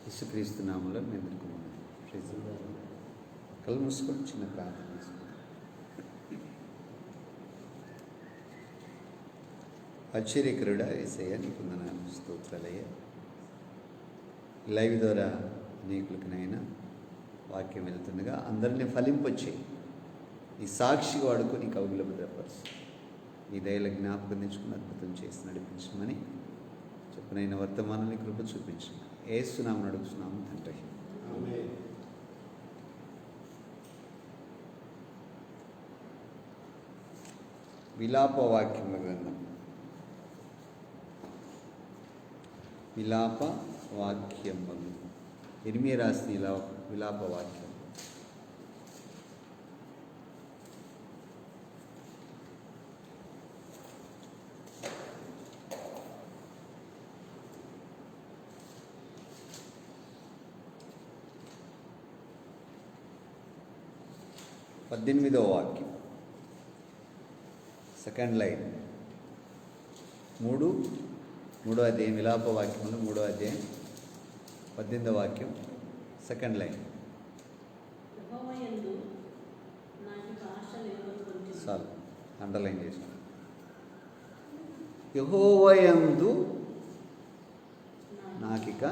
యేసుక్రీస్తు నామములో మీ అందరికీ వందనాలు. కళ్ళు మూసుకొని చిన్న ప్రార్థన చేసుకుంటాం. ఆశ్చర్యకరుడా యేసయ్య, నీకు వందనాలు, స్తోత్రాలయ్య. లైవ్ ద్వారా అనేకులకినైనా వాక్యం వెళ్తుండగా అందరినీ ఫలింపొచ్చేయి. ఈ సాక్షి వాడుకొని కవుల భద్రపరుచు ఈ దయల జ్ఞాపకం తెచ్చుకుని అద్భుతం చేసి నడిపించమని చెప్పనైన వర్తమానాన్ని కృప చూపించమని యేసు నామమున అడుగుతున్నాము తండ్రి. విలాప వాక్యముల గ్రంథం, విలాప వాక్యములు. ఇర్మియా రాసిన విలాప వాక్యం. పద్దెనిమిదవ వాక్యం, సెకండ్ లైన్. మూడో అధ్యాయం, విలాప వాక్యములు 3వ అధ్యాయం 18వ వాక్యం, సెకండ్ లైన్. చాలు, అండర్లైన్ చేసాను. యెహోవాయందు నాకిక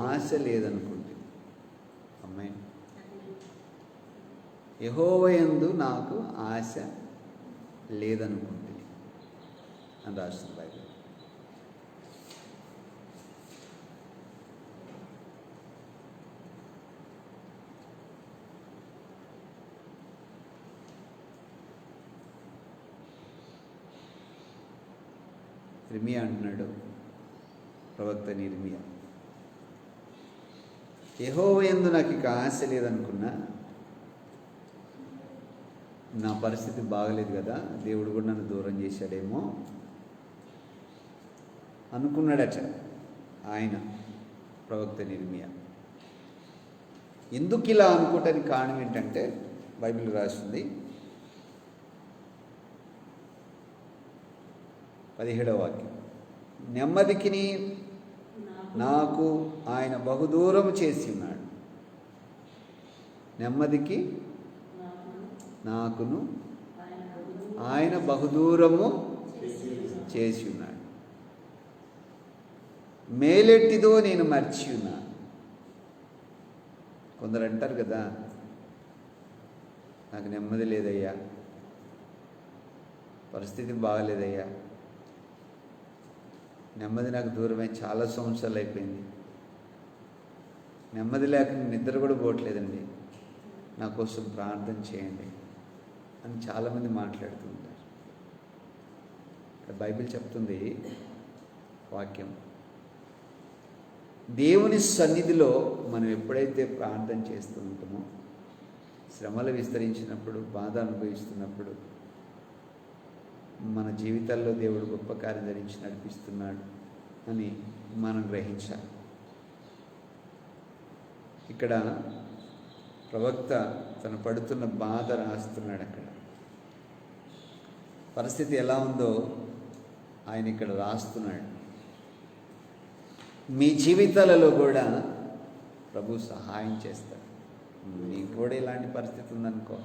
ఆశ లేదనుకుంటుంది. అమ్మాయి, యెహోవాయందు నాకు ఆశ లేదనుకుంటుంది అని రాస్తుంది బైబిల్. ఇర్మియా అంటున్నాడు, ప్రవక్త ఇర్మియా, యెహోవాయందు నాకు ఇక ఆశ లేదనుకున్నా, నా పరిస్థితి బాగలేదు కదా, దేవుడు కూడా నన్ను దూరం చేశాడేమో అనుకున్నాడట ఆయన, ప్రవక్త ఇర్మియా. ఎందుకు ఇలా అనుకోవటానికి కారణం ఏంటంటే బైబిల్ రాస్తుంది 17వ వాక్యం. నెమ్మదికిని నాకు ఆయన బహుదూరం చేసి ఉన్నాడు. నెమ్మదికి నాకును ఆయన బహుదూరము చేసి ఉన్నాడు. మేలెట్టిదో నేను మర్చి ఉన్నా. కొందరు అంటారు కదా, నాకు నెమ్మది లేదయ్యా, పరిస్థితి బాగలేదయ్యా, నెమ్మది నాకు దూరమై చాలా సంవత్సరాలు అయిపోయింది, నెమ్మది లేక నిద్ర కూడా పోవట్లేదండి, నా కోసం ప్రార్థన చేయండి అని చాలామంది మాట్లాడుతూ ఉంటారు. బైబిల్ చెప్తుంది వాక్యం, దేవుని సన్నిధిలో మనం ఎప్పుడైతే ప్రార్థన చేస్తూ ఉంటామో, శ్రమలు విస్తరించినప్పుడు, బాధ అనుభవిస్తున్నప్పుడు మన జీవితాల్లో దేవుడు గొప్ప కార్యం ధరించి నడిపిస్తున్నాడు అని మనం గ్రహించాలి. ఇక్కడ ప్రవక్త తను పడుతున్న బాధ రాస్తున్నాడు. అక్కడ పరిస్థితి ఎలా ఉందో ఆయన ఇక్కడ రాస్తున్నాడు. మీ జీవితాలలో కూడా ప్రభు సహాయం చేస్తాడు. నీకు కూడా ఇలాంటి పరిస్థితి ఉందనుకో,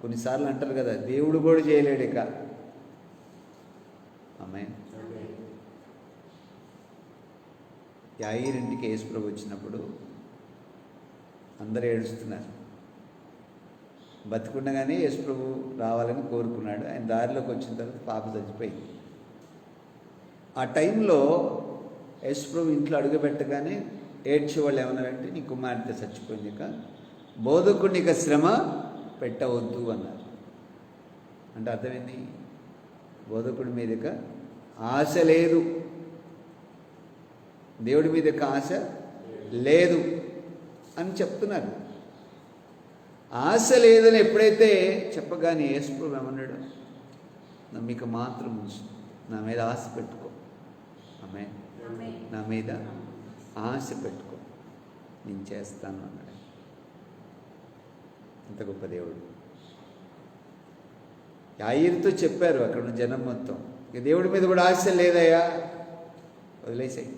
కొన్నిసార్లు అంటారు కదా, దేవుడు కూడా చేయలేడు ఇక. ఆమేన్. యాయీరింటికి యేసు ప్రభు వచ్చినప్పుడు అందరూ ఏడుస్తున్నారు. బతికుండగానే యేసు ప్రభు రావాలని కోరుకున్నాడు. ఆయన దారిలోకి వచ్చిన తర్వాత పాప చచ్చిపోయింది. ఆ టైంలో యేసు ప్రభు ఇంట్లో అడుగుపెట్టగానే ఏడ్చేవాళ్ళు ఏమన్నారంటే, నీ కుమార్తె చచ్చిపోయింది, ఇక బోధకుడిని ఇక శ్రమ పెట్టవద్దు అన్నారు. అంటే అర్థమైంది, బోధకుడి మీద ఇక ఆశ లేదు, దేవుడి మీద ఇక ఆశ లేదు అని చెప్తున్నారు. ఆశ లేదని ఎప్పుడైతే చెప్పగానే యేసు ప్రభు ఏమన్నాడు, నమ్మిక మాత్రం ఉంచు, నా మీద ఆశ పెట్టుకో. ఆమేన్. నా మీద ఆశ పెట్టుకో, నేను చేస్తాను అన్నాడు. అంత గొప్ప దేవుడు. యాయీరుతో చెప్పారు అక్కడ ఉన్న జనం మొత్తం, ఇక దేవుడి మీద కూడా ఆశ లేదయ్యా, వదిలేసాయి.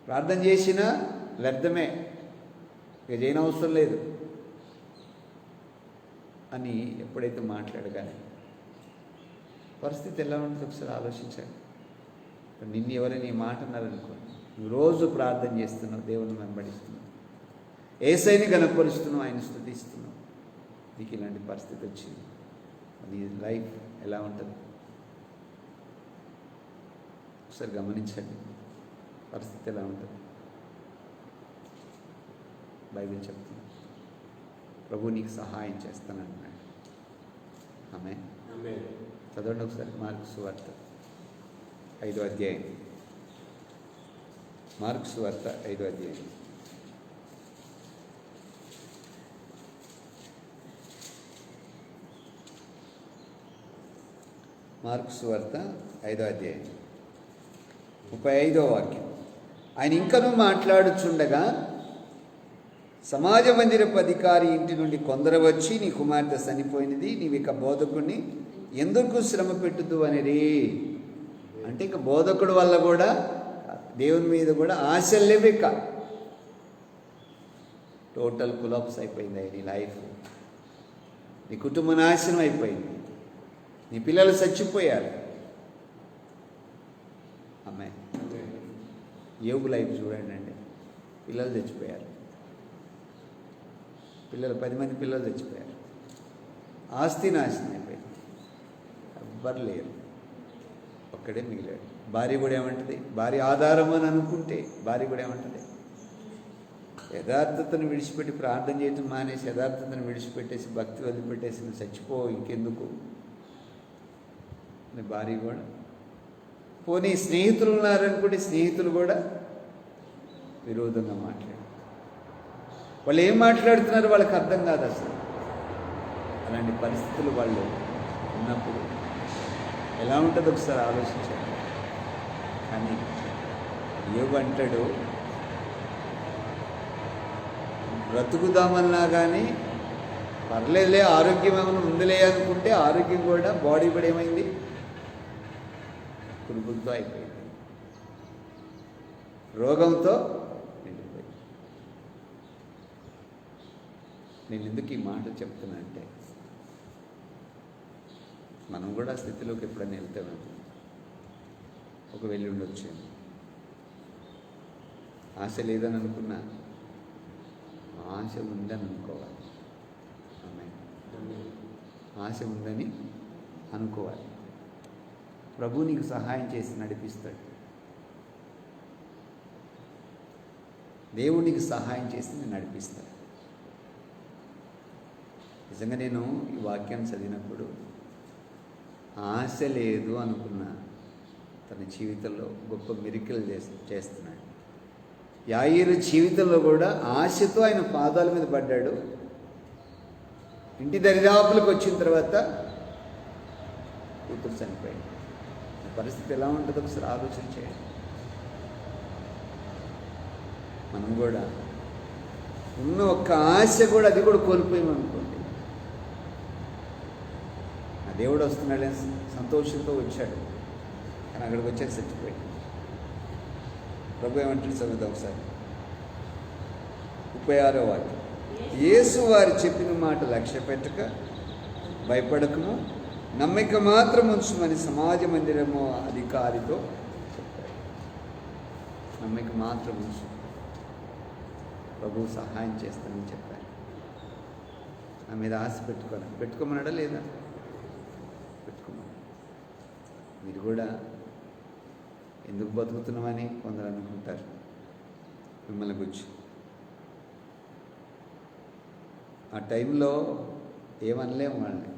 ప్రార్థన చేసినా వ్యర్థమే, ఇక చేయనవసరం లేదు అని ఎప్పుడైతే మాట్లాడగానే పరిస్థితి ఎలా ఉంటుందో ఒకసారి ఆలోచించండి. నిన్ను ఎవరైనా ఈ మాట అన్నారనుకోండి, నువ్వు రోజు ప్రార్థన చేస్తున్నావు, దేవుని వెంబడిస్తున్నావు, యేసయ్యని గణపరుస్తున్నావు, ఆయన స్తుతిస్తున్నావు, నీకు ఇలాంటి పరిస్థితి వచ్చింది, నీ లైఫ్ ఎలా ఉంటుంది ఒకసారి గమనించండి. పరిస్థితి ఎలా ఉంటుంది? బైబిల్ చెప్తుంది, ప్రభు నీకు సహాయం చేస్తానంటున్నాడు. ఆమేన్. చదవండి ఒకసారి మార్కు సువార్త 5వ అధ్యాయం. మార్కు సువార్త 5వ అధ్యాయం. మార్కు సువార్త 5వ అధ్యాయం 35వ వాక్యం. ఆయన ఇంకనూ మాట్లాడుచుండగా సమాజ మందిరపు అధికారి ఇంటి నుండి కొందరు వచ్చి, నీ కుమార్తె చనిపోయినది, నీవిక బోధకుడిని ఎందుకు శ్రమ పెట్టుదు అనిరి. అంటే ఇక బోధకుడు వల్ల కూడా దేవుని మీద కూడా ఆశలు లేవు, ఇక టోటల్ కులాప్స్ అయిపోయింది నీ లైఫ్, నీ కుటుంబ నాశనం అయిపోయింది, నీ పిల్లలు చచ్చిపోయారు. అమ్మాయి యోబు లైఫ్ చూడండి అండి, పిల్లలు చచ్చిపోయారు, పిల్లలు 10 మంది పిల్లలు చచ్చిపోయారు, ఆస్తి నాశనం అయిపోయింది, ఎవ్వరు లేరు, ఒక్కడే మిగిలాడు. భార్య కూడా ఏమంటుంది, భార్య ఆధారం అని అనుకుంటే భార్య కూడా ఏమంటుంది, యథార్థతను విడిచిపెట్టి ప్రార్థన చేయటం మానేసి యథార్థతను విడిచిపెట్టేసి భక్తి వదిలిపెట్టేసి నువ్వు చచ్చిపో ఇంకెందుకు నీ భార్య కూడా. పోనీ స్నేహితులు ఉన్నారనుకుంటే స్నేహితులు కూడా విరోధంగా మాట్లాడారు. వాళ్ళు ఏం మాట్లాడుతున్నారు వాళ్ళకి అర్థం కాదు అసలు. అలాంటి పరిస్థితులు వాళ్ళు ఉన్నప్పుడు ఎలా ఉంటుందో ఒకసారి ఆలోచించాలి. కానీ యోబు అంటాడు, బ్రతుకుదామన్నా కానీ పర్లేదులే, ఆరోగ్యం ఏమైనా ఉందిలే అనుకుంటే ఆరోగ్యం కూడా, బాడీ కూడా ఏమైంది, పురుగులతో అయిపోయింది, రోగంతో నిండిపోయింది. నేను ఎందుకు ఈ మాట చెప్తున్నా అంటే, మనం కూడా ఆ స్థితిలోకి ఎప్పుడైనా వెళ్తామేమో, ఒక వెళ్ళి ఉండొచ్చేమో. ఆశ లేదని అనుకున్నా, ఆశ ఉందని అనుకోవాలి. ఆశ ఉందని అనుకోవాలి. ప్రభు నీకు సహాయం చేసి నడిపిస్తాడు. దేవుడు నీకు సహాయం చేసి నేను నడిపిస్తాడు. నిజంగా నేను ఈ వాక్యాన్ని చదివినప్పుడు ఆశ లేదు అనుకున్నా, తన జీవితంలో గొప్ప మిరికిల్ చేస్తున్నాడు. యాయీరు జీవితంలో కూడా ఆశతో ఆయన పాదాల మీద పడ్డాడు. ఇంటి దరిదాపులకు వచ్చిన తర్వాత కూతురు చనిపోయింది. పరిస్థితి ఎలా ఉంటుందో ఒకసారి ఆలోచన చేయండి. మనం కూడా ఉన్న ఒక్క ఆశ కూడా, అది కూడా కోల్పోయామనుకోండి, ఆ దేవుడు వస్తున్నాడని సంతోషంతో వచ్చాడు, కానీ అక్కడికి వచ్చాక చచ్చిపోయాడు. ప్రభు ఏమంటాడు చదువుతాం ఒకసారి 36వ వాక్యం. యేసు వారు చెప్పిన మాట లక్ష్య పెట్టక భయపడకము, నమ్మిక మాత్రం ఉంచుమని సమాజ మందిరము అధికారితో చెప్పాడు. నమ్మిక మాత్రం ఉంచు, ప్రభు సహాయం చేస్తానని చెప్పారు. నా మీద ఆశ పెట్టుకోమన్నాడా లేదా? పెట్టుకోమని. మీరు కూడా ఎందుకు బతుకుతున్నామని కొందరు అనుకుంటారు మిమ్మల్ని గురించి. ఆ టైంలో ఏమనలేము వాళ్ళని.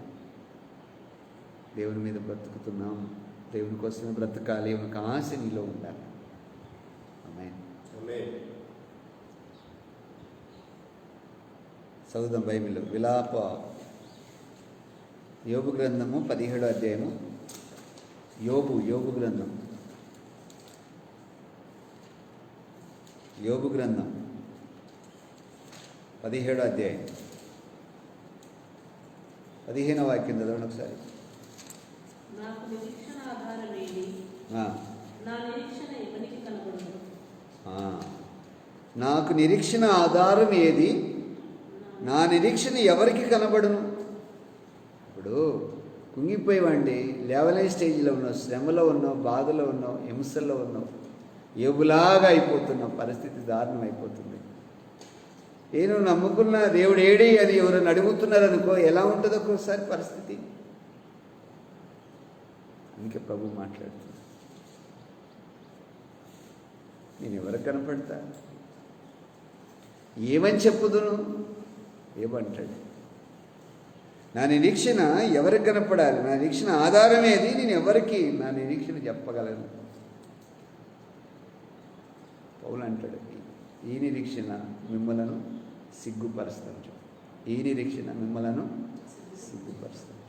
దేవుని మీద బ్రతుకుతున్నాం, దేవుని కోసమే బ్రతకాలి, ఒక ఆశ నీలో ఉండాలి. ఆమేన్. చదువుదాం బైబిల్. విలాప యోబు గ్రంథము 17వ అధ్యాయము. యోబు గ్రంథం, యోబు గ్రంథం 17వ అధ్యాయం 15వ వాక్యం చదవండి ఒకసారి. నాకు నిరీక్షణ ఆధారమేమి, నా నిరీక్షణ ఎవరికి కనబడదు. నాకు నిరీక్షణ ఆధారం ఏది? నా నిరీక్షణ ఎవరికి కనబడును? ఇప్పుడు కుంగిపోయేవాడి లేవలే స్టేజ్లో ఉన్నావు, శ్రమలో ఉన్నావు, బాధలో ఉన్నావు, హింసల్లో ఉన్నావు, ఏబులాగా అయిపోతున్నావు, పరిస్థితి దారుణం అయిపోతుంది. నేను నమ్ముకున్న దేవుడు ఏడి అని ఎవరైనా అడుగుతున్నారనుకో, ఎలా ఉంటుందో ఒక్కోసారి పరిస్థితి. అందుకే ప్రభు మాట్లాడుతుంది, నేను ఎవరికి కనపడతా, ఏమని చెప్పుదును? ఏమంటాడు? నా నిరీక్షణ ఎవరికి కనపడాలి? నా నిరీక్షణ ఆధారం ఏది? నేను ఎవరికి నా నిరీక్షణ చెప్పగలను? పౌలు అంటాడు, ఈ నిరీక్షణ మిమ్మలను సిగ్గుపరుస్తాను. ఈ నిరీక్షణ మిమ్మలను సిగ్గుపరుస్తాను.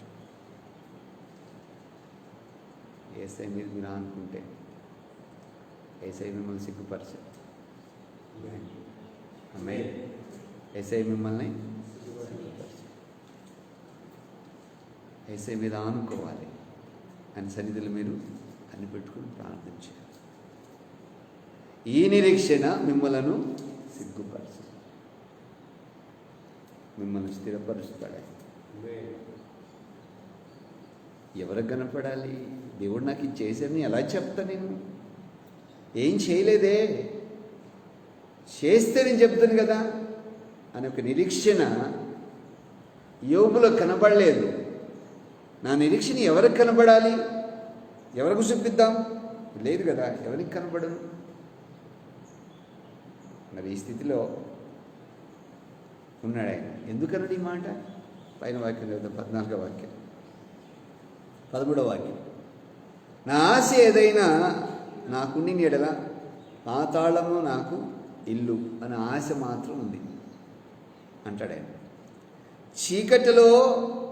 యేసయ్య మీద మీరు అనుకుంటే యేసయ్య మిమ్మల్ని సిగ్గుపరచాడు. ఆమేన్. యేసయ్య మిమ్మల్ని యేసయ్య మీద ఆనుకోవాలి. ఆయన సన్నిధిలో మీరు కనిపెట్టుకుని ప్రార్థన చేయాలి. ఈ నిరీక్షణ మిమ్మలను సిగ్గుపరచు, మిమ్మల్ని స్థిరపరుస్తాడు. ఎవరికి కనపడాలి? దేవుడు నాకు ఇది చేశాడని ఎలా చెప్తా? నేను ఏం చేయలేదే, చేస్తే నేను చెప్తాను కదా అని ఒక నిరీక్షణ యోబులో కనబడలేదు. నా నిరీక్షణ ఎవరికి కనబడాలి? ఎవరికి చూపిద్దాం? లేదు కదా, ఎవరికి కనబడను? మరి ఈ స్థితిలో ఉన్నాడు ఆయన. ఎందుకన్నాడు ఈ మాట? పైన వాక్యం లేదా 14వ వాక్యం, 13వ వాక్యం. నా ఆశ ఏదైనా నాకుండి నీడల పాతాళము నాకు ఇల్లు అనే ఆశ మాత్రం ఉంది అంటాడు ఆయన. చీకటిలో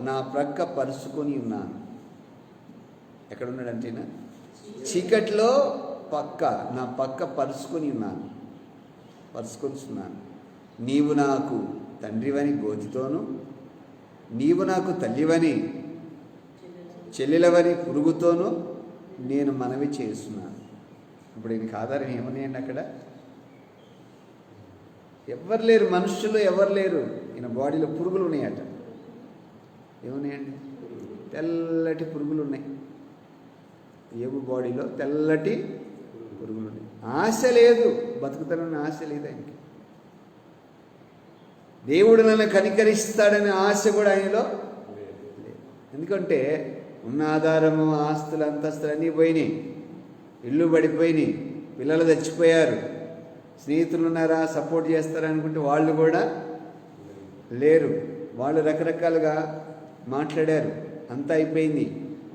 నా ప్రక్క పరుచుకొని ఉన్నాను. ఎక్కడున్నాడంటేనా? చీకటిలో నా పక్క పరుచుకొని ఉన్నాను. నీవు నాకు తండ్రివని గోతితోను, నీవు నాకు తల్లివని చెల్లెలవని పురుగుతోనూ నేను మనవి చేస్తున్నాను. ఇప్పుడు ఈయనకి ఆధారం ఏమున్నాయండి? అక్కడ ఎవరు లేరు, మనుషులు ఎవరు లేరు. ఈయన బాడీలో పురుగులు ఉన్నాయట. ఏమున్నాయండి? తెల్లటి పురుగులు ఉన్నాయి. ఏబు బాడీలో తెల్లటి పురుగులు ఉన్నాయి. ఆశ లేదు, బతుకుతానని ఆశ లేదు ఆయనకి. దేవుడు నన్ను కనికరిస్తాడనే ఆశ కూడా ఆయనలో లేదు. ఎందుకంటే ఉన్న ఆధారము, ఆస్తులు, అంతస్తులు అన్నీ పోయినాయి, ఇల్లు పడిపోయినాయి, పిల్లలు చచ్చిపోయారు, స్నేహితులు ఉన్నారా సపోర్ట్ చేస్తారా అనుకుంటే వాళ్ళు కూడా లేరు. వాళ్ళు రకరకాలుగా మాట్లాడారు, అంతా అయిపోయింది.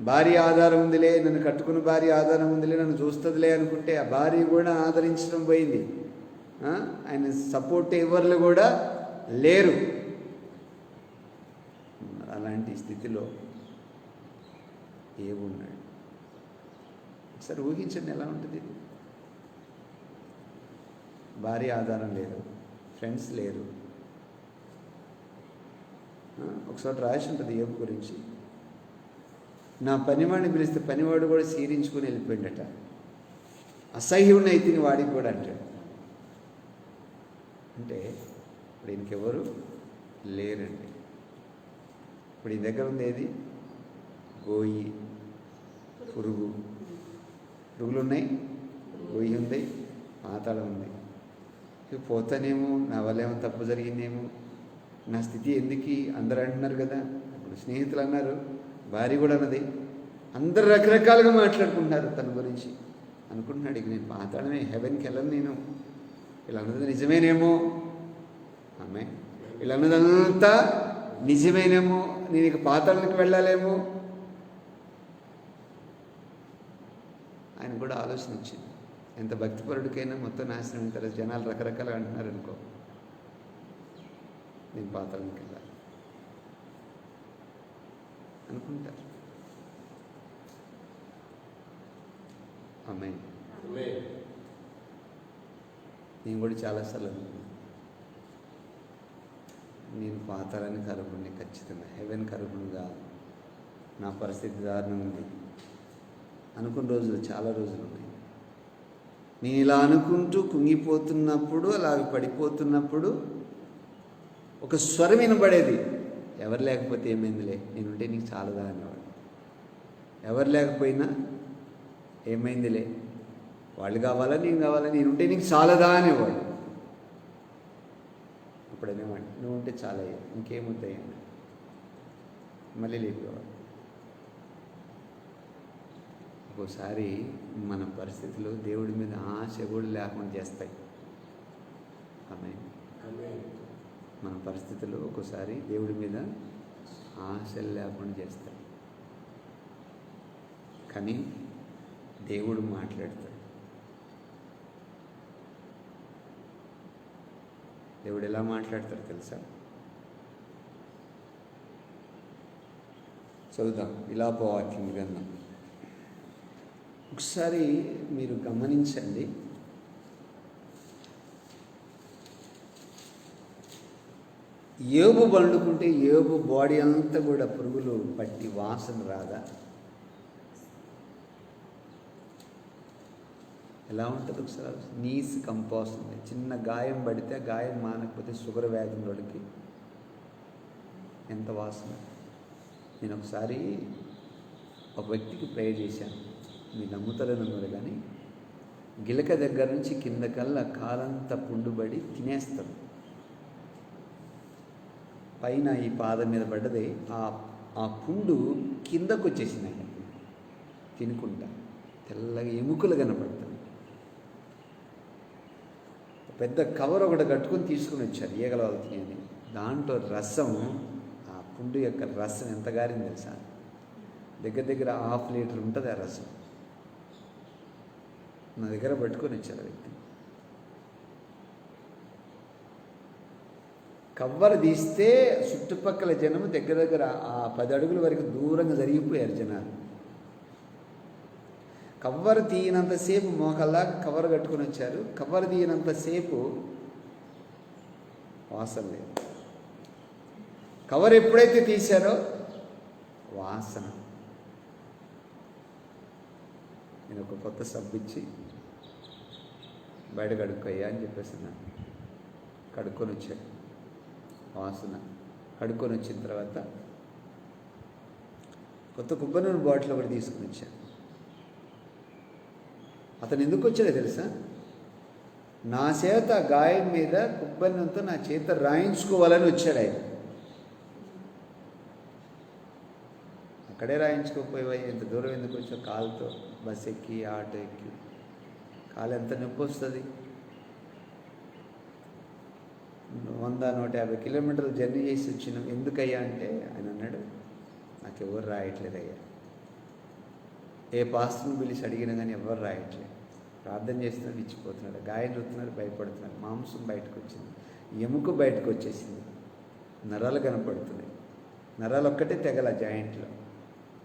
భార్య ఆధారం ఉందిలే, నన్ను కట్టుకున్న భార్య ఆధారం ఉందిలే, నన్ను చూస్తుందిలే అనుకుంటే ఆ భార్య కూడా ఆదరించడం పోయింది. ఆయన సపోర్ట్ ఎవరు కూడా లేరు. అలాంటి స్థితిలో ఏమున్నాడు? ఒకసారి ఊహించండి ఎలా ఉంటుంది. భార్య ఆధారం లేదు, ఫ్రెండ్స్ లేరు. ఒకసారి రాసి ఉంటుంది ఏబు గురించి, నా పనివాడిని పిలిస్తే పనివాడు కూడా సీరించుకుని వెళ్ళిపోయిందట. అసహ్యుడిని అయితే వాడికి కూడా అంటాడు. అంటే ఇప్పుడు ఇంకెవరు లేరండి. ఇప్పుడు ఈ దగ్గర ఉంది ఏది? గోయి, పురుగులు ఉన్నాయి, గొయ్యి ఉంది, పాతాళం ఉంది. ఇక పోతానేమో, నా వల్ల ఏమో తప్పు జరిగిందేమో, నా స్థితి ఎందుకు అందరూ అంటున్నారు కదా. ఇప్పుడు స్నేహితులు అన్నారు, భార్య కూడా అన్నది, అందరు రకరకాలుగా మాట్లాడుకుంటున్నారు తన గురించి. అనుకుంటున్నాడు, ఇక నేను పాతాళమే, హెవెన్కి వెళ్ళను నేను. ఇలా అన్నది నిజమేనేమో, ఆమె ఇలా అన్నదంతా నిజమేనేమో, నేను ఇక పాతాళానికి వెళ్ళాలేమో. ఆయన కూడా ఆలోచన వచ్చింది. ఎంత భక్తిపరుడికైనా మొత్తం నాశనం అవుతారు. జనాలు రకరకాలుగా అంటున్నారు అనుకో, నేను పాతాళానికి వెళ్ళాలి అనుకుంటారు. ఆమేన్. నేను కూడా చాలాసార్లు అనుకున్నాను, నేను పాతాళానికి అర్హుడిని, ఖచ్చితంగా హెవెన్కి అర్హుడుగా, నా పరిస్థితి దారుణం ఉంది అనుకున్న రోజులు చాలా రోజులు ఉన్నాయి. నేను ఇలా అనుకుంటూ కుంగిపోతున్నప్పుడు, అలా పడిపోతున్నప్పుడు ఒక స్వరం వినబడేది, ఎవరు లేకపోతే ఏమైందిలే, నేనుంటే నీకు చాలదా అనేవాడు. ఎవరు లేకపోయినా ఏమైందిలే, వాళ్ళు కావాలా నేను కావాలా, నేనుంటే నీకు చాలదా అనేవాడు. ఇప్పుడు అనేవాడు, నువ్వు ఉంటే చాలా, ఇంకేముంటాయి మళ్ళీ లేపేవాడు. ఒక్కోసారి మన పరిస్థితులు దేవుడి మీద ఆశ కూడా లేకుండా చేస్తాయి. మన పరిస్థితులు ఒక్కోసారి దేవుడి మీద ఆశలు లేకుండా చేస్తాయి. కానీ దేవుడు మాట్లాడతాడు. దేవుడు ఎలా మాట్లాడతాడు తెలుసా? చదువుదాం విలాపవాక్యం గ్రంథం. ఒకసారి మీరు గమనించండి. యోబు పండుకుంటే యోబు బాడీ అంతా కూడా పురుగులు పట్టి వాసన రాదా? ఎలా ఉంటుంది ఒకసారి? నీస్ కంపోస్ట్ ఉంది. చిన్న గాయం పడితే గాయం మానకపోతే షుగర్ వ్యాధులకి ఎంత వాసన. నేను ఒకసారి ఒక వ్యక్తికి ప్రేయర్ చేశాను, మీరు నమ్ముతారన్నారు కానీ, గిలక దగ్గర నుంచి కిందకల్లా కాలంతా పుండుబడి తినేస్తాడు. పైన ఈ పాదం మీద పడ్డది, ఆ పుండు కిందకు వచ్చేసింది. ఆయన తినుకుంటా తెల్లగా ఎముకలు కనపడతాయి. పెద్ద కవర్ ఒకటి కట్టుకొని తీసుకుని వచ్చారు, ఈగల వెళ్తున్నాయి అని. దాంట్లో రసం, ఆ పుండు యొక్క రసం ఎంత గారింది తెలుసా? దగ్గర దగ్గర 1/2 లీటర్ ఉంటుంది ఆ రసం. నా దగ్గర పట్టుకొని వచ్చారు వ్యక్తి. కవ్వరు తీస్తే చుట్టుపక్కల జనము దగ్గర దగ్గర ఆ 10 అడుగుల వరకు దూరంగా జరిగిపోయారు జనాలు. కవ్వరు తీయనంతసేపు మోకల్లాగా కవర్ కట్టుకొని వచ్చారు. కవర్ తీయనంతసేపు వాసన లేదు. కవర్ ఎప్పుడైతే తీశారో వాసన. నేను ఒక కొత్త సబ్బు ఇచ్చి బయట కడుక్కోయ్యా అని చెప్పేస్తున్నాను. కడుక్కొని వచ్చాడు. వాసన కడుక్కొని వచ్చిన తర్వాత కొత్త కొబ్బరి నూనె బాటిల్ ఒకటి తీసుకుని వచ్చాను. అతను ఎందుకు వచ్చాడో తెలుసా? నా చేత గాయం మీద కొబ్బరి నూనెతో నా చేత రాయించుకోవాలని వచ్చాడు ఆయన. అక్కడే రాయించుకోపోయేవా, ఎంత దూరం ఎందుకు వచ్చావు? కాలుతో బస్ ఎక్కి ఆటో ఎక్కి కాలు ఎంత నొప్పి వస్తుంది. 100-150 కిలోమీటర్లు జర్నీ చేసి వచ్చినాం. ఎందుకయ్యా అంటే ఆయన అన్నాడు, నాకు ఎవరు రాయట్లేదయ్యా. ఏ పాస్టర్ని పిలిచి అడిగినా కానీ ఎవరు రాయట్లేదు. ప్రార్థన చేస్తున్నాడు, ఇచ్చిపోతున్నాడు. గాయం చూస్తున్నాడు, భయపడుతున్నాడు. మాంసం బయటకు వచ్చింది, ఎముక బయటకు వచ్చేసింది, నరాలు కనపడుతున్నాయి. నరాలు ఒక్కటే తెగల జాయింట్లో,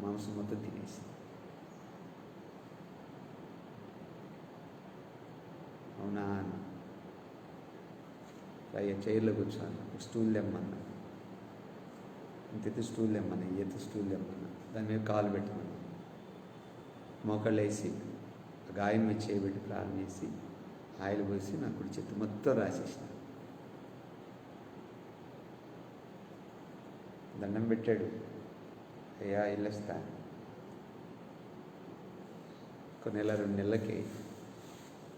మాంసం మొత్తం తినేసింది. అవునా? అయ్యా చైర్లో కూర్చోను, స్టూల్ తెమ్మన్నా. ఇంత స్టూల్ తెమ్మన్నా, ఈత స్టూల్ తెమ్మన్నా. దాని మీద కాలు పెట్టమన్నా. మోకాళ్ళు వేసి గాయం మీద చేయబెట్టి ప్రార్థన చేసి ఆయిల్ పోసి నా కుడి చేతి మొత్తం రాసేసిన. దండం పెట్టాడు, అయ్యా ఇల్లొస్తా. ఒక 1-2 నెలలకి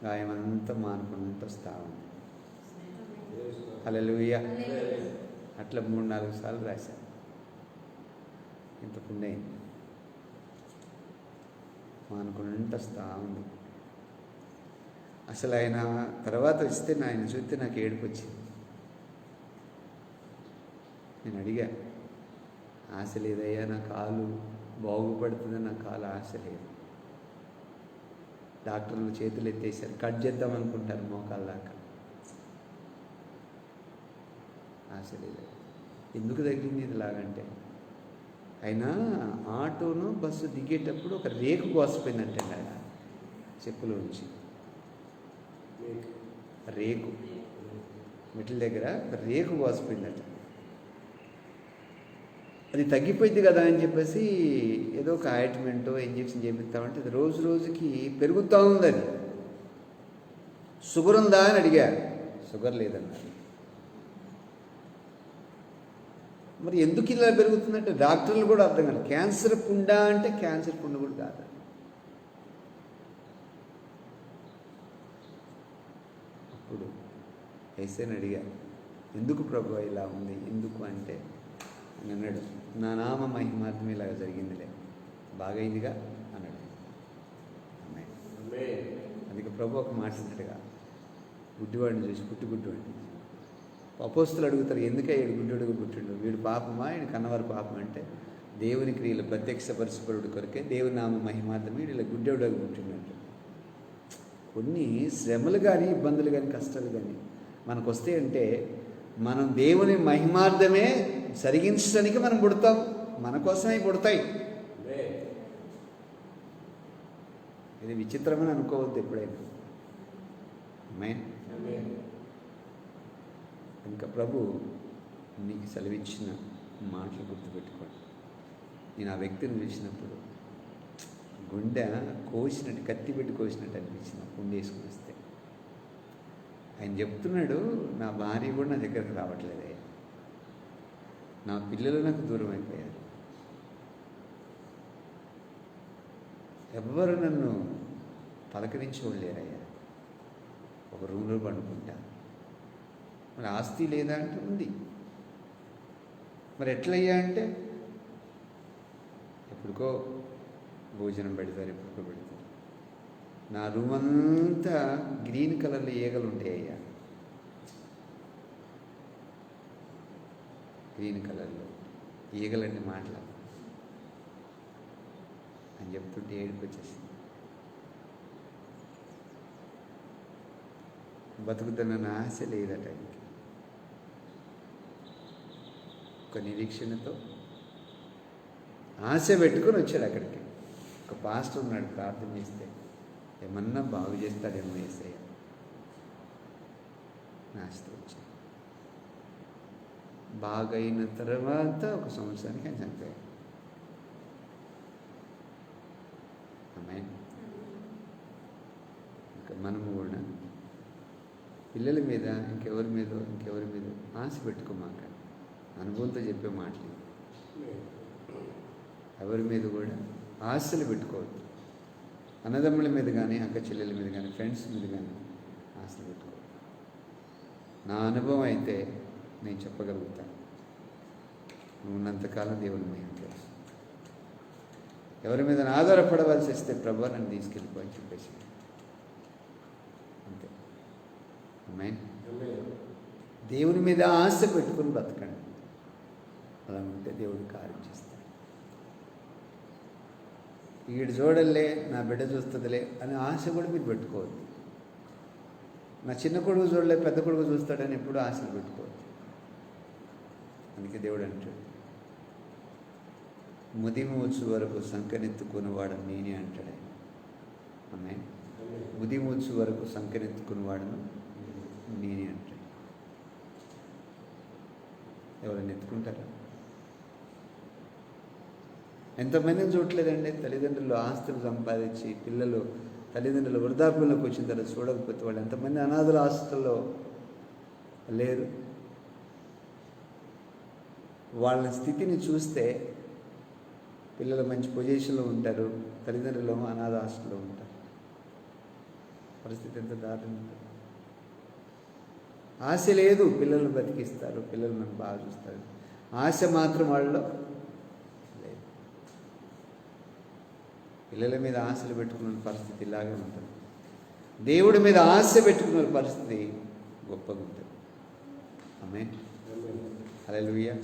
గాయం అంతా మానుకున్నంత వస్తా ఉంది. హల్లెలూయా. అట్లా 3-4 సార్లు రాశాను. ఇంత పుణ్యం మానుకుంటూ వస్తూ ఉంది. అసలు ఆయన తర్వాత వస్తే ఆయన చూస్తే నాకు ఏడుపు వచ్చింది. నేను అడిగా, ఆశ లేదయ్యా, నా కాలు బాగుపడుతుందని నా కాలు ఆశ లేదు. డాక్టర్లు చేతులు ఎత్తేసారు, కట్ చేద్దాం అనుకుంటారు మోకాళ్ళ దాకా. ఆశ లేదు. ఎందుకు తగ్గింది ఇదిలాగంటే, అయినా ఆటోను బస్సు దిగేటప్పుడు ఒక రేకు కోసిపోయిందంటే ఆయన చెప్పులో నుంచి. రేకు మెట్ల దగ్గర ఒక రేకు కోసిపోయిందట. అది తగ్గిపోయింది కదా అని చెప్పేసి ఏదో ఒక ఆయింట్మెంటో ఇంజక్షన్ చేపిస్తామంటే అది రోజు రోజుకి పెరుగుతూ ఉంది. అది షుగర్ ఉందా అని అడిగారు, షుగర్ లేదన్నారు. మరి ఎందుకు ఇలా పెరుగుతుందంటే డాక్టర్లు కూడా అర్థం కాదు. క్యాన్సర్ పుండా అంటే క్యాన్సర్ పుండు కూడా కాదు. అప్పుడు యేసుని అడిగారు, ఎందుకు ప్రభు ఇలా ఉంది, ఎందుకు అంటే అని అన్నాడు, నా నామ మహిమార్థం ఇలాగ జరిగిందిలే, బాగైందిగా అన్నాడు. అందుకే ప్రభు ఒక మాట అన్నట్టుగా, గుడ్డివాడిని చూసి గుడ్డివాడిని అపోస్తులు అడుగుతారు, ఎందుకయ్యాడు గుడ్డివాడుగా పుట్టిండు, వీడు పాపమా ఈయన కన్నవారు పాపం అంటే దేవుని క్రియలు ప్రత్యక్షపరచబడుడు కొరకే దేవుని నామ మహిమార్థం వీడు ఇలా గుడ్డివాడుగా పుట్టిండంటే. కొన్ని శ్రమలు కానీ ఇబ్బందులు కానీ కష్టాలు కానీ మనకు వస్తే అంటే మనం దేవుని మహిమార్థమే జరిగించడానికి మనం పుడతాం, మన కోసమే పుడతాయి. ఇది విచిత్రమని అనుకోవద్దు ఎప్పుడైనా. ఇంకా ప్రభు నీకు సెలవిచ్చిన మాటలు గుర్తుపెట్టుకోండి. నేను ఆ వ్యక్తిని చూసినప్పుడు గుండె కోసినట్టు, కత్తి పెట్టి కోసినట్టు అనిపించింది. గుండె వేసుకుని వస్తే ఆయన చెప్తున్నాడు, నా భార్య కూడా నా దగ్గరకు రావట్లేదే, నా పిల్లలు నాకు దూరం అయిపోయారు, ఎవ్వరు నన్ను పలకరించేవాళ్ళు లేరయ్యా, ఒక రూమ్లో పండుకుంటా, మరి ఆస్తి లేదా అంటే ఉంది, మరి ఎట్లయ్యా అంటే ఎప్పుడుకో భోజనం పెడతారు, ఎప్పుడుకో పెడతారు. నా రూమ్ అంతా గ్రీన్ కలర్లో ఈగలు ఉంటాయ్యా, గ్రీన్ కలర్లో ఈగలన్నీ మాట్లాడు అని చెప్తుంటే ఏడుపు వచ్చేసింది. బతుకుతున్న ఆశ లేదట. ఒక నిరీక్షణతో ఆశ పెట్టుకొని వచ్చాడు అక్కడికి. ఒక పాస్టర్ ఉన్నాడు, ప్రార్థన చేస్తే ఏమన్నా బాగు చేస్తాడేమో యేసయ్య, ఆశతో వచ్చాడు. బాగైన తర్వాత ఒక సంవత్సరానికి ఆయన చనిపోయాడు. ఆమేన్. ఇంకా మనము కూడా పిల్లల మీద ఇంకెవరి మీద ఆశ పెట్టుకోమాక. అనుభవంతో చెప్పే మాటలు, ఎవరి మీద కూడా ఆశలు పెట్టుకోవద్దు. అన్నదమ్ముల మీద కానీ, అక్క చెల్లెల మీద కానీ, ఫ్రెండ్స్ మీద కానీ ఆశలు పెట్టుకోవద్దు. నా అనుభవం అయితే నేను చెప్పగలుగుతాను, నువ్వు ఉన్నంతకాలం దేవుని మహిమ తెలుసు. ఎవరి మీద ఆధారపడవలసి వస్తే ప్రభు నన్ను తీసుకెళ్ళిపోని చెప్పేసి అంతే. ఆమేన్. దేవుని మీద ఆశ పెట్టుకుని బ్రతకండి, అలా ఉంటే దేవుడు కార్యం చేస్తాడు. వీడు చూడలే, నా బిడ్డ చూస్తుందిలే అని ఆశ కూడా మీరు పెట్టుకోవద్దు. నా చిన్న కొడుకు చూడలే, పెద్ద కొడుకు చూస్తాడని ఎప్పుడు ఆశలు పెట్టుకోవద్దు. అందుకే దేవుడు అంటాడు, ముదిమి వచ్చు వరకు సంకనెత్తుకునేవాడు నేనే అంటాడు. ఆమె ముదిమి వచ్చు వరకు సంకనెత్తుకునేవాడును నేనే అంటాడు. ఎవరైనా ఎత్తుకుంటారా? ఎంతమందిని చూడలేదండి. తల్లిదండ్రులు ఆస్తులు సంపాదించి పిల్లలు తల్లిదండ్రులు వృద్ధాప్యంలోకి వచ్చిన తర్వాత చూడకపోతే వాళ్ళు ఎంతమంది అనాథుల ఆస్తుల్లో లేరు. వాళ్ళ స్థితిని చూస్తే పిల్లలు మంచి పొజిషన్లో ఉంటారు, తల్లిదండ్రులు అనాథ ఆస్తుల్లో ఉంటారు. పరిస్థితి ఎంత దారుణంగా ఉంటుంది. ఆశ లేదు, పిల్లలను బతికిస్తారు, పిల్లలు నన్ను బాగా చూస్తారు, ఆశ మాత్రం వాళ్ళలో లేదు. పిల్లల మీద ఆశలు పెట్టుకున్న పరిస్థితి ఇలాగే ఉంటుంది. దేవుడి మీద ఆశ పెట్టుకున్న పరిస్థితి గొప్పగా ఉంటుంది. ఆమేన్. హల్లెలూయా.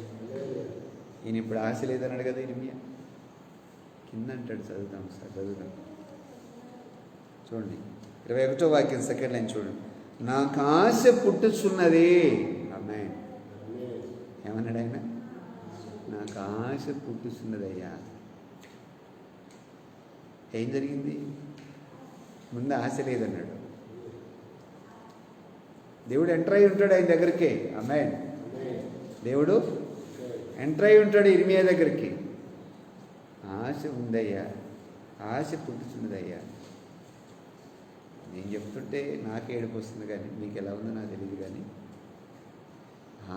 ఈయన ఇప్పుడు ఆశ లేదన్నాడు కదా, ఇర్మియా కింద అంటాడు. చదువుతాం సార్, చదువుతాం చూడండి. 21వ వాక్యం సెకండ్ లైన్ చూడండి. నాకు ఆశ పుట్టుచున్నది. ఆమేన్. ఏమన్నాడు ఆయన? నాకు ఆశ పుట్టుచున్నదయ్యా. ఏం జరిగింది? ముందు ఆశ లేదన్నాడు. దేవుడు ఎంటర్ అయి ఉంటాడు ఆయన దగ్గరికి. ఆమేన్. దేవుడు ఎంటర్ అయి ఉంటాడు ఇర్మియా దగ్గరికి. ఆశ ఉందయ్యా, ఆశ పుట్టుచున్నదయ్యా. నేను చెప్తుంటే నాకే ఏడుపు వస్తుంది, కానీ మీకు ఎలా ఉందో నాకు తెలియదు. కానీ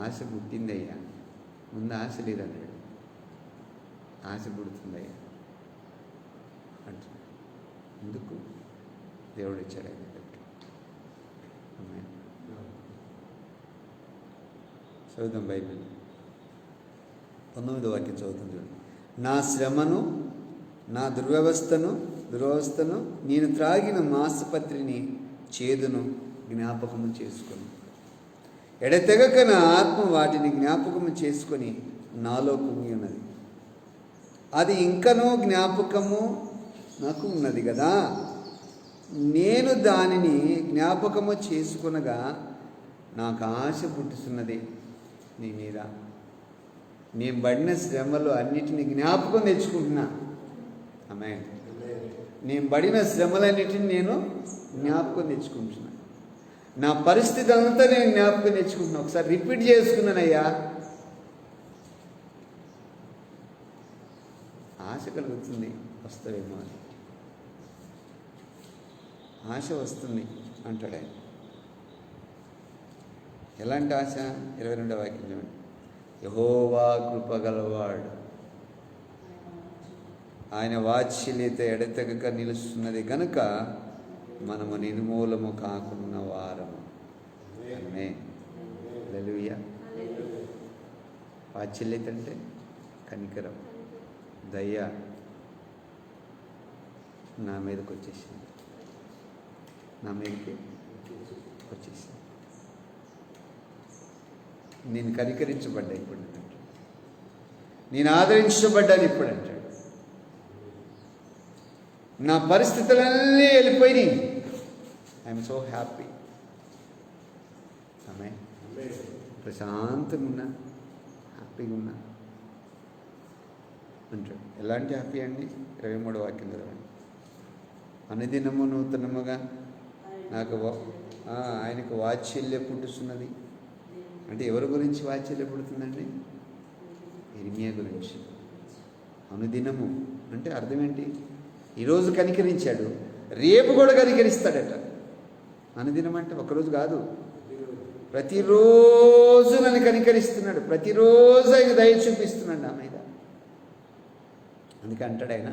ఆశ పుట్టిందయ్యా, ముందు ఆశ లేదన్నాడు, ఆశ పుడుతుందయ్యా అంటున్నాడు. ఎందుకు? దేవుడు ఇచ్చాడు ఆయన దగ్గర. చదువుతాం బైబిల్ 19వ వాక్యం చదువుతాం చూడండి. నా శ్రమను, నా దురవస్థను నేను త్రాగిన మాంసపత్రిని చేదును జ్ఞాపకము చేసుకొని, ఎడతెగక నా ఆత్మ వాటిని జ్ఞాపకము చేసుకొని నాలో కుంగి ఉన్నది. అది ఇంకనూ జ్ఞాపకము నాకు ఉన్నది కదా, నేను దానిని జ్ఞాపకము చేసుకొనగా నాకు ఆశ పుట్టుతున్నది నీ మీద. నేను పడిన శ్రమలు అన్నిటిని జ్ఞాపకం తెచ్చుకుంటున్నా. ఆమేన్. నేను పడిన శ్రమలన్నిటిని నేను జ్ఞాపకం తెచ్చుకుంటున్నా. నా పరిస్థితి అంతా నేను జ్ఞాపకం తెచ్చుకుంటున్నా. ఒకసారి రిపీట్ చేసుకున్నానయ్యా. ఆశ కలుగుతుంది, వస్తావేమో అని. ఆశ వస్తుంది అంటాడు ఆయన. ఎలాంటి ఆశ? 22వ వాక్యం చూడండి. యెహోవా కృపగలవాడు, ఆయన వాత్సల్యత ఎడతెగక నిలుస్తున్నది గనుక మనము నిర్మూలము కాకున్న వారము. ఆమేన్. హల్లెలూయా. వాత్సల్యత అంటే కనికరం, దయ నా మీదకి వచ్చేసింది, నా మీదకి వచ్చేసింది. నేను కనికరించబడ్డా ఇప్పుడు అంటాడు, నేను ఆదరించబడ్డాను ఇప్పుడు అంటాడు. నా పరిస్థితులన్నీ వెళ్ళిపోయినాయి. I'm so happy. ఆమె ప్రశాంతంగా ఉన్నా, హ్యాపీగా ఉన్నా అంటాడు. ఎలాంటి హ్యాపీ అండి? 23వ వాక్యం చదవండి. అనుదినము నూతనముగా నాకు ఆయనకు వాత్సల్య పుట్టుతున్నది. అంటే ఎవరి గురించి వాత్సల్య పుడుతుందండి? ఇర్మియా గురించి. అనుదినము అంటే అర్థం ఏంటి? ఈరోజు కనికరించాడు, రేపు కూడా కనికరిస్తాడట. అనుదినం అంటే ఒకరోజు కాదు, ప్రతిరోజు నన్ను కనికరిస్తున్నాడు, ప్రతిరోజు ఆయన దయ చూపిస్తున్నాడు నా మీద. అందుకే అంటాడు ఆయన,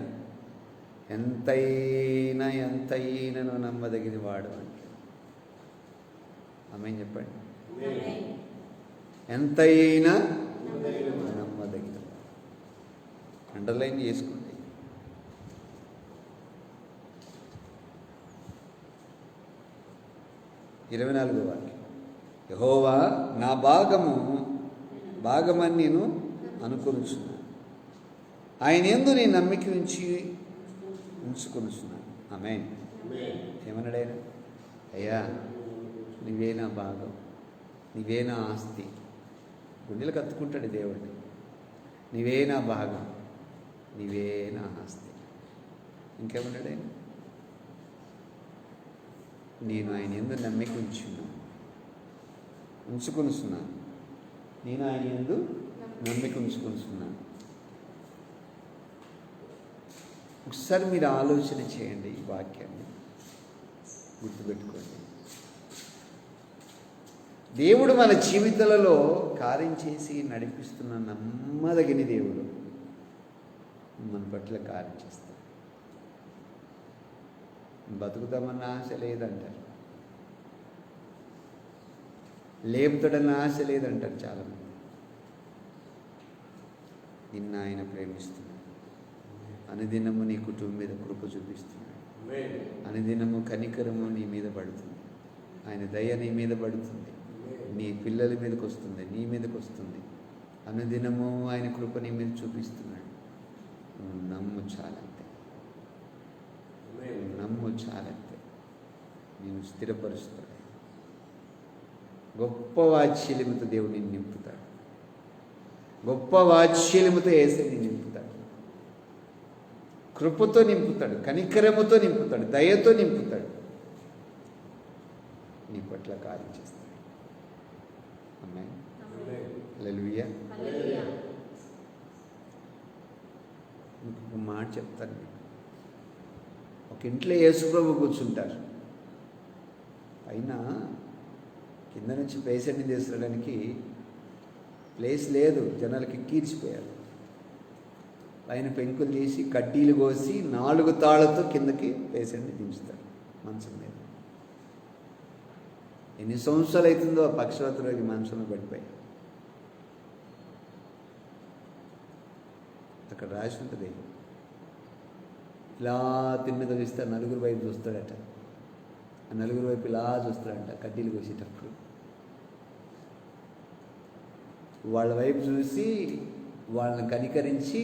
ఎంతైనా నువ్వు నమ్మదగిన వాడు అంటే. ఆమేన్ చెప్పండి. ఎంతైనా నమ్మదగిన వాడు. అండర్లైన్ చేసుకోండి. 24వ వాక్యం. యెహోవా నా భాగమని నేను అనుకొనుచున్నాను, ఆయన యందు నేను నమ్మిక ఉంచుకొనుచున్నాను. ఆమేన్. ఏమన్నాడు ఆయన? అయ్యా నీవే నా భాగం, నీవే నా ఆస్తి. గుండెలు కత్తుకుంటాడు దేవుడిని. నీవే నా భాగం, నీవే నా ఆస్తి. ఇంకేమన్నాడు ఆయన? నేను ఆయన యందు నమ్మిక ఉంచుకొనుచున్నాను. నేను ఆయన యందు నమ్మిక ఉంచుకొనుచున్నాను. ఒకసారి మీరు ఆలోచన చేయండి, ఈ వాక్యాన్ని గుర్తుపెట్టుకోండి. దేవుడు మన జీవితాలలో కార్యం చేసి నడిపిస్తున్న నమ్మదగిన దేవుడు మన పట్ల కార్యం చేస్తాడు. బతుకుతామన్న ఆశ లేదంటారు, లేపుతాడన్న ఆశ లేదంటారు చాలామంది. నిన్న ఆయన ప్రేమిస్తున్నాడు, అనుదినము నీ కుటుంబం మీద కృప చూపిస్తున్నాడు, అనుదినము కనికరము నీ మీద పడుతుంది, ఆయన దయ నీ మీద పడుతుంది, నీ పిల్లల మీదకి వస్తుంది, నీ మీదకి వస్తుంది. అనుదినము ఆయన కృప నీ మీద చూపిస్తున్నాడు. నువ్వు నమ్ము చాలంతే, నమ్ము చాలంతే. నేను స్థిరపరుస్తాడు. గొప్ప వాత్సల్యముతో దేవుడు నిన్ను నింపుతాడు, గొప్ప వాత్సల్యముతో యేసుని నింపుతాడు, కృపతో నింపుతాడు, కనికరముతో నింపుతాడు, దయతో నింపుతాడు, నీ పట్ల కార్యం చేస్తాడు. ఆమేన్. హల్లెలూయా. ఇంకొక మాట చెప్తాను మీకు. ఒక ఇంట్లో యేసుప్రభు కూర్చుంటారు, పైన కింద నుంచి పేషెంట్ని తీసుకురావడానికి ప్లేస్ లేదు, జనాలకి కీర్చిపోయారు. పైన పెంకులు తీసి కడ్డీలు కోసి 4 తాళ్లతో కిందకి పేషెంట్ని దించుతారు మంచం మీద. ఎన్ని సంవత్సరాలు అవుతుందో ఆ పక్షవాత రోగి మంచంలో పడిపోయి. అక్కడ రాసి ఉంటుంది, ఇలా తిన్నగా చూస్తే 4 వైపు చూస్తాడట. ఆ 4 వైపు ఇలా చూస్తాడంట కడ్డీలు కోసేటప్పుడు. వాళ్ళ వైపు చూసి వాళ్ళని కనికరించి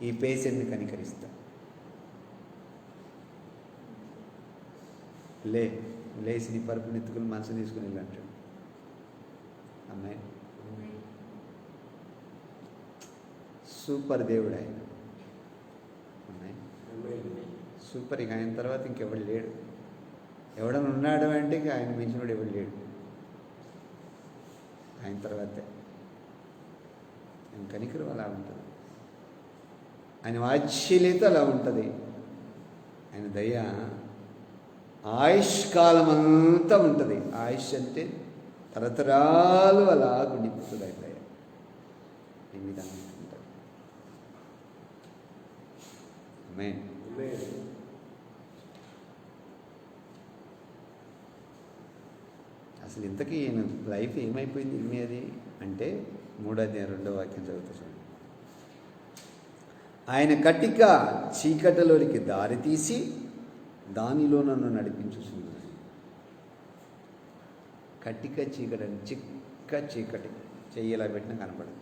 ఈ పేషెంట్ని కనికరిస్తా. లేచి నీ పరుపుని ఎత్తుకుని మనసు తీసుకుని వెళ్ళంటాడు. అమ్మాయి సూపర్ దేవుడు ఆయన. అమ్మాయి సూపర్. ఇక ఆయన తర్వాత ఇంకెవడు లేడు. ఎవడన్నా ఉన్నాడు అంటే ఇక ఆయన మించినోడు ఎవడు లేడు. ఆయన తర్వాతే. ఆయన కనికరం అలా ఉంటుంది, ఆయన వాత్సల్యత అలా ఉంటుంది, ఆయన దయ ఆయుష్కాలం అంతా ఉంటుంది. ఆయుష్ అంటే తరతరాలు అలా గుండిపోతుంది. ఆయన దయ ఈ విధంగా ఉంటుంది. ఆమేన్. అసలు ఇంతకీ ఈయన లైఫ్ ఏమైపోయింది ఇమ్మేది అంటే 3వ అధ్యాయం 2వ వాక్యం చదువుతాను. ఆయన కటిక చీకటిలోనికి దారి తీసి దానిలో నన్ను నడిపించుచున్నాడు. కటిక చీకటి అని చిక్క చీకటి, చెయ్యేలా పెట్టినా కనపడదు.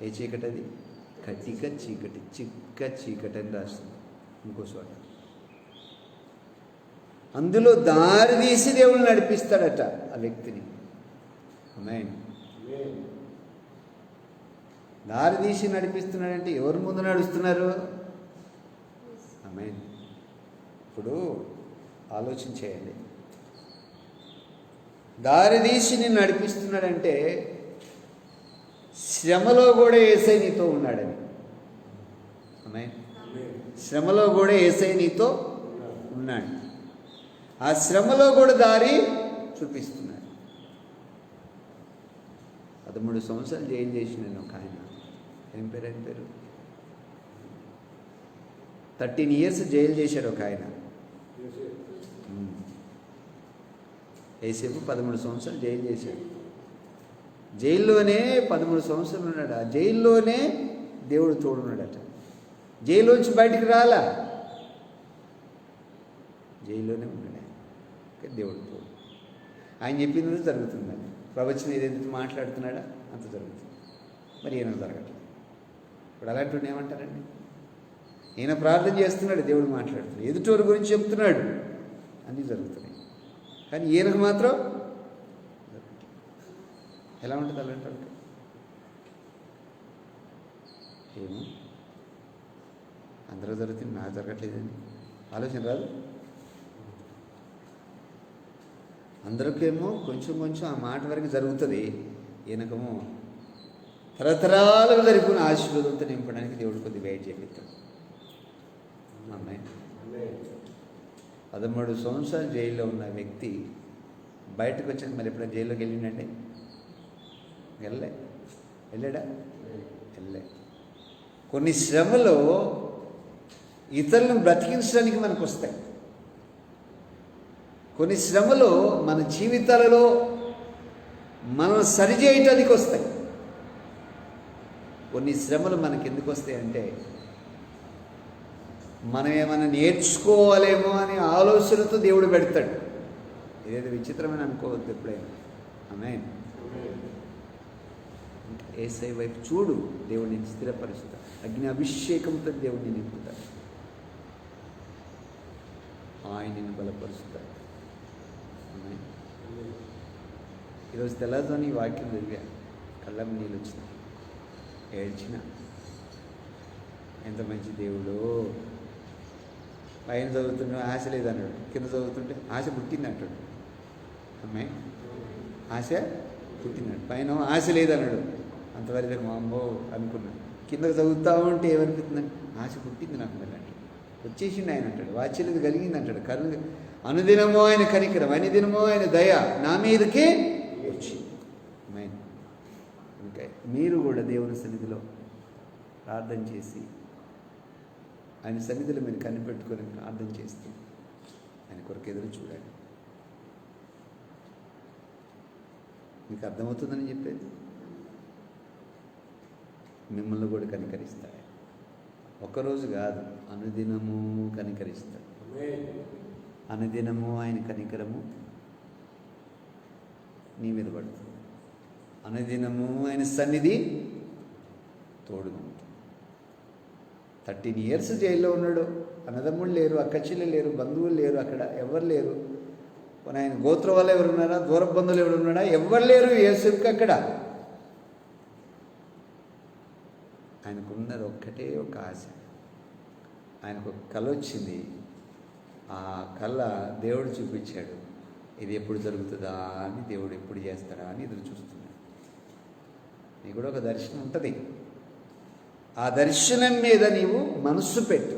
ఏ చీకటి అది? కటిక చీకటి, చిక్క చీకటి అని రాస్తుంది ఇంకో చోట. అందులో దారి తీసి దేవుడు నడిపిస్తాడట ఆ వ్యక్తిని. ఆమేన్. దారి తీసి నడిపిస్తున్నాడంటే ఎవరి ముందు నడుస్తున్నారు? ఆమేన్. ఇప్పుడు ఆలోచన చేయండి. దారి తీసి నేను నడిపిస్తున్నాడంటే శ్రమలో కూడా యేసయ్య నీతో ఉన్నాడని. ఆమేన్. శ్రమలో కూడా యేసయ్య నీతో ఉన్నాడు. ఆ శ్రమలో కూడా దారి చూపిస్తున్నాడు. 13 సంవత్సరాలు జైలు చేసిన ఒక ఆయన, ఏం పేరు 13 years జైలు చేశారు ఒక ఆయన. యేసేపు 13 సంవత్సరాలు జైలు చేశాడు. జైల్లోనే 13 సంవత్సరాలు ఉన్నాడు. ఆ జైల్లోనే దేవుడు తోడున్నాడట. జైల్లోంచి బయటికి రాలా, జైల్లోనే ఉన్నాడు. దేవుడు తోడు. ఆయన చెప్పింది జరుగుతుందని, ప్రవచనం ఏదైతే మాట్లాడుతున్నాడా అంత జరుగుతుంది. మరి ఈయన జరగట్లేదు. ఇప్పుడు అలాంటి ఏమంటారండి? ఈయన ప్రార్థన చేస్తున్నాడు, దేవుడు మాట్లాడుతున్నాడు, ఎదుటోరు గురించి చెప్తున్నాడు, అన్నీ జరుగుతున్నాయి. కానీ ఈయనకు మాత్రం ఎలా ఉంటుంది అలాంటి? ఏమో అందరూ జరుగుతుంది, నాకు జరగట్లేదని ఆలోచన రాదు. అందరికేమో కొంచెం కొంచెం ఆ మాట వరకు జరుగుతుంది. ఈయనకేమో తరతరాలుగా జరిగిన ఆశీర్వాదంతో నింపడానికి దేవుడు కొద్దిగా వెయిట్ చేపిస్తాడు. అమ్మాయి 13 సంవత్సరాలు జైల్లో ఉన్న వ్యక్తి బయటకు వచ్చాక మరి ఎప్పుడైనా జైల్లోకి వెళ్ళిండంటే వెళ్ళాడా? వెళ్ళే. కొన్ని శ్రమలు ఇతరులను బ్రతికించడానికి మనకు వస్తాయి. కొన్ని శ్రమలు మన జీవితాలలో మనం సరిచేయటానికి వస్తాయి. కొన్ని శ్రమలు మనకి ఎందుకు వస్తాయంటే మనం ఏమైనా నేర్చుకోవాలేమో అనే ఆలోచనతో దేవుడు పెడతాడు. ఇదేదో విచిత్రమని అనుకోవద్దు ఎప్పుడైనా. ఆమేన్. యేసయ్య వైపు చూడు, దేవుడిని స్థిరపరుస్తాడు. అగ్ని అభిషేకంతో దేవుడిని నింపుతాడు, ఆయనని బలపరుస్తాడు. ఆమేన్. ఈరోజు తెల్లతోని ఈ వాక్యం చదివా, కళ్ళ నీళ్ళు వచ్చినాయి, ఏడ్చిన. ఎంత మంచి దేవుడు. పైన చదువుతుంటే ఆశ లేదన్నాడు, కింద చదువుతుంటే ఆశ పుట్టింది అంటాడు. అమ్మాయి ఆశ పుట్టినాడు, పైన ఆశ లేదన్నాడు. అంతవరకు మా అమ్మో అనుకున్నాడు. కిందకు చదువుతా ఉంటే ఏమనిపిస్తుందండి? ఆశ పుట్టింది నాకు మళ్ళీ. వచ్చేసిండు ఆయన అంటాడు, వాత్సల్యత కలిగింది అంటాడు. కరుణ అనుదినమో ఆయన కనికరం, అనుదినమో ఆయన దయ నా మీదకే వచ్చింది. ఇంకా మీరు కూడా దేవుని సన్నిధిలో ప్రార్థన చేసి, ఆయన సన్నిధిలో మీరు కనిపెట్టుకొని ప్రార్థన చేస్తూ ఆయన కొరకు ఎదురు చూడండి. మీకు అర్థమవుతుందని చెప్పేది. మిమ్మల్ని కూడా కనికరిస్తాడు. ఒక్కరోజు కాదు, అనుదినము కనికరిస్తాడు. అనుదినము ఆయన కనికరము నీ మీద పడుతుంది. అనుదినము ఆయన సన్నిధి తోడుగా ఉంటుంది. 13 years జైల్లో ఉన్నాడు. అన్నదమ్ముళ్ళు లేరు, అక్కచెల్లెలు లేరు, బంధువులు లేరు, అక్కడ ఎవరు లేరు. ఆయన గోత్రం వాళ్ళు ఎవరున్నారా, దూర బంధువులు ఎవరున్నారా, ఎవరు లేరు యేసుకి అక్కడ. ఆయనకున్నది ఒక్కటే ఒక ఆశ. ఆయనకు ఒక కళ వచ్చింది. ఆ కళ దేవుడు చూపించాడు. ఇది ఎప్పుడు జరుగుతుందా అని, దేవుడు ఎప్పుడు చేస్తాడా అని ఎదురు చూస్తున్నాడు. నీకు కూడా ఒక దర్శనం ఉంటుంది. ఆ దర్శనం మీద నీవు మనస్సు పెట్టు.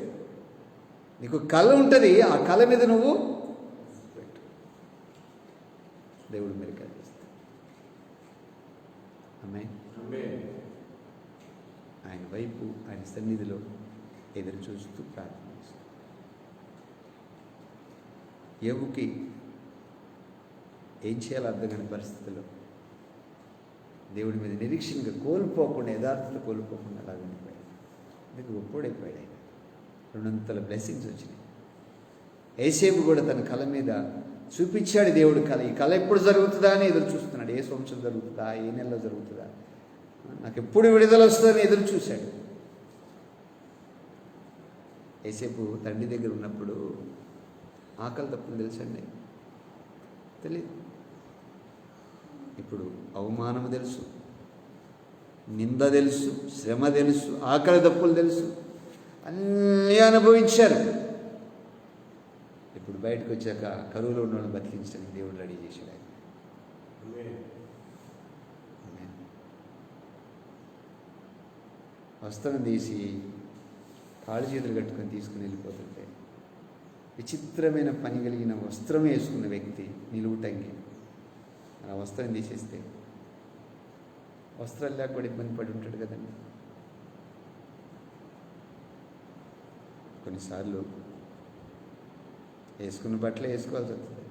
నీకు కళ ఉంటుంది, ఆ కళ మీద నువ్వు పెట్టు. దేవుడు మీరు కలిగిస్తాడు. ఆమేన్. ఆయన వైపు, ఆయన సన్నిధిలో ఎదురు చూస్తూ ప్రార్థన చేస్తాడు. యోబుకి ఏం చేయాలో అర్థం కాని పరిస్థితుల్లో దేవుడి మీద నిరీక్షణగా కోల్పోకుండా, యథార్థత కోల్పోకుండా అలా ఉండిపోయాడు. అందుకు గొప్పోడైపోయాడు ఆయన. 200 blessings వచ్చినాయి. యోసేపు కూడా తన కళ మీద చూపించాడు దేవుడు కళ. ఈ కళ ఎప్పుడు జరుగుతుందా అని ఎదురు చూస్తున్నాడు. ఏ సంవత్సరం జరుగుతుందా, ఏ నెలలో జరుగుతుందా, నాకు ఎప్పుడు విడుదల వస్తుందని ఎదురు చూశాడు. యోసేపు తండ్రి దగ్గర ఉన్నప్పుడు ఆకలి తప్పులు తెలుసండి? తెలియదు. ఇప్పుడు అవమానము తెలుసు, నింద తెలుసు, శ్రమ తెలుసు, ఆకలి తప్పులు తెలుసు, అన్నీ అనుభవించారు. ఇప్పుడు బయటకు వచ్చాక కరువులో ఉన్న వాళ్ళని బతికించడానికి దేవుడు రెడీ చేశాడు ఆయన. వస్త్రం తీసి కాళ్ళు చేతులు కట్టుకొని తీసుకుని వెళ్ళిపోతుంటే, విచిత్రమైన పని కలిగిన వస్త్రం వేసుకున్న వ్యక్తి నిలువుటంగి ఆ వస్త్రం తీసేస్తే, వస్త్రాలు లేక కూడా ఇబ్బంది పడి ఉంటాడు కదండి. కొన్నిసార్లు వేసుకున్న బట్టలే వేసుకోవాల్సి వస్తుంది.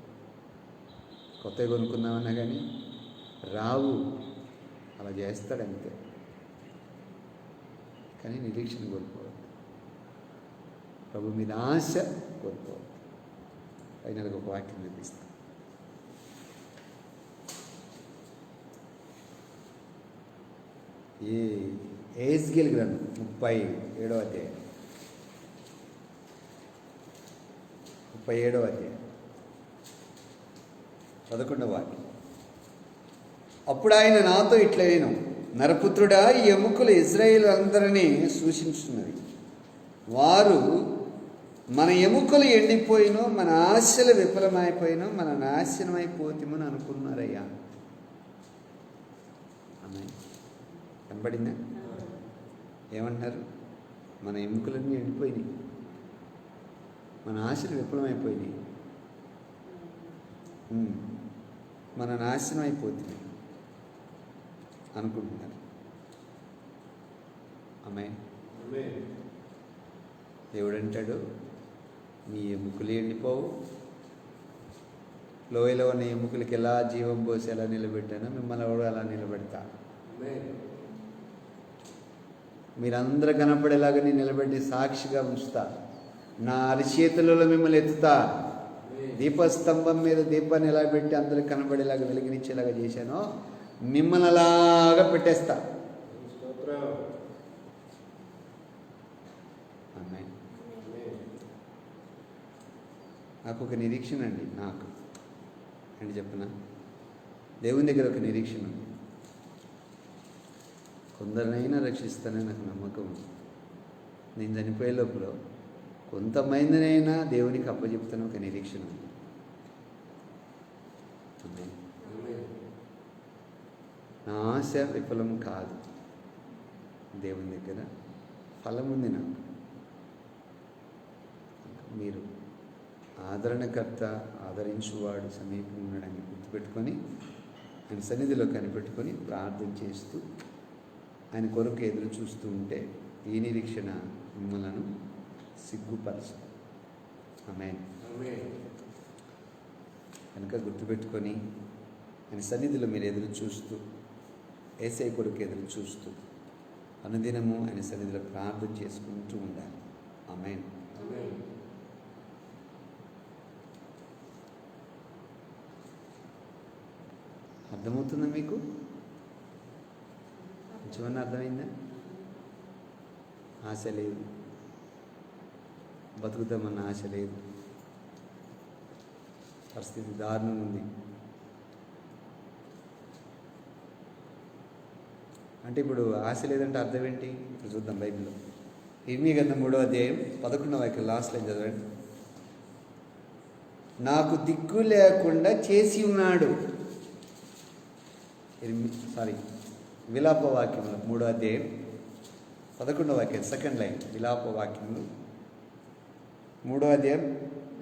కొత్తగా కొనుక్కుందామన్నా కానీ రావు, అలా చేస్తాడు అంతే. కానీ నిరీక్షణ కోల్పోవద్దు, ప్రభు మీద ఆశ కోల్పోవద్దు. ఫైనల్గా ఒక వాక్యం చూపిస్తాను. ఈ యెహెజ్కేలు గ్రంథం 37వ అధ్యాయం 11వ వాక్యం. అప్పుడు ఆయన నాతో ఇట్లనేను, నరపుత్రుడా, ఈ ఎముకలు ఇశ్రాయేలు అందరినీ సూచించుతున్నవి. వారు మన ఎముకలు ఎండిపోయినో, మన ఆశలు విఫలమైపోయినో, మన నాశనమైపోతామని అనుకున్నారయ్యా. అమ్మాయి కనబడిందా? ఏమంటున్నారు? మన ఎముకలన్నీ ఎండిపోయినాయి, మన ఆశలు విఫలమైపోయినాయి, మన నాశనం అయిపోతుంది అనుకుంటున్నారు. ఆమేన్. దేవుడు అంటాడు, నీ ఎముకలు ఎండిపోవు. లోయలో ఉన్న ఎముకలకి ఎలా జీవం పోసి ఎలా నిలబెట్టానో మిమ్మల్ని కూడా అలా నిలబెడతా. మీరందరూ కనపడేలాగా నేను నిలబెట్టి సాక్షిగా ఉంచుతా. నా అరిచేతులలో మిమ్మల్ని ఎత్తుతా. దీపస్తంభం మీద దీపాన్ని ఎలా పెట్టి అందరికి కనబడేలాగా వెలిగినిచ్చేలాగా చేశానో మిమ్మల్ని అలాగా పెట్టేస్తా. ఆమేన్. నాకు ఒక నిరీక్షణ అండి, నాకు అండి చెప్పనా, దేవుని దగ్గర ఒక నిరీక్షణ ఉంది. కొందరినైనా రక్షిస్తానని నాకు నమ్మకం ఉంది. నేను చనిపోయే లోపల కొంతమందినైనా దేవునికి అప్పచెప్తాను ఒక నిరీక్షణ ఉంది. నా ఆశ విఫలం కాదు. దేవుని దగ్గర ఫలం ఉంది నాకు. మీరు ఆదరణకర్త, ఆదరించువాడు సమీపంగా ఉన్నాడని గుర్తుపెట్టుకొని ఆయన సన్నిధిలో కనిపెట్టుకొని ప్రార్థన చేస్తూ ఆయన కొరకు ఎదురు చూస్తూ ఉంటే ఈ నిరీక్షణ మిమ్మలను సిగ్గుపరచు. ఆమేన్. కనుక గుర్తుపెట్టుకొని ఆయన సన్నిధిలో మీరు ఎదురు చూస్తూ, యేసయ్య కొరకు ఎదురు చూస్తూ అనుదినము ఆయన సన్నిధిలో ప్రార్థన చేసుకుంటూ ఉండాలి. ఆమేన్. అర్థమవుతుందా మీకు? కొంచెమన్నా అర్థమైందా? ఆశ లేదు, బతుకుతామన్న ఆశ లేదు, పరిస్థితి దారుణం ఉంది. అంటే ఇప్పుడు ఆశ లేదంటే అర్థం ఏంటి? ఇప్పుడు చూద్దాం బైబిల్లో. ఇర్మీయా గ్రంథం 3వ అధ్యాయం 11వ వాక్యం లాస్ట్ లైన్ చదవండి. నాకు దిక్కు లేకుండా చేసి ఉన్నాడు. విలాప వాక్యములు 3వ అధ్యాయం 11వ వాక్యం సెకండ్ లైన్. విలాప వాక్యములు 3వ అధ్యాయం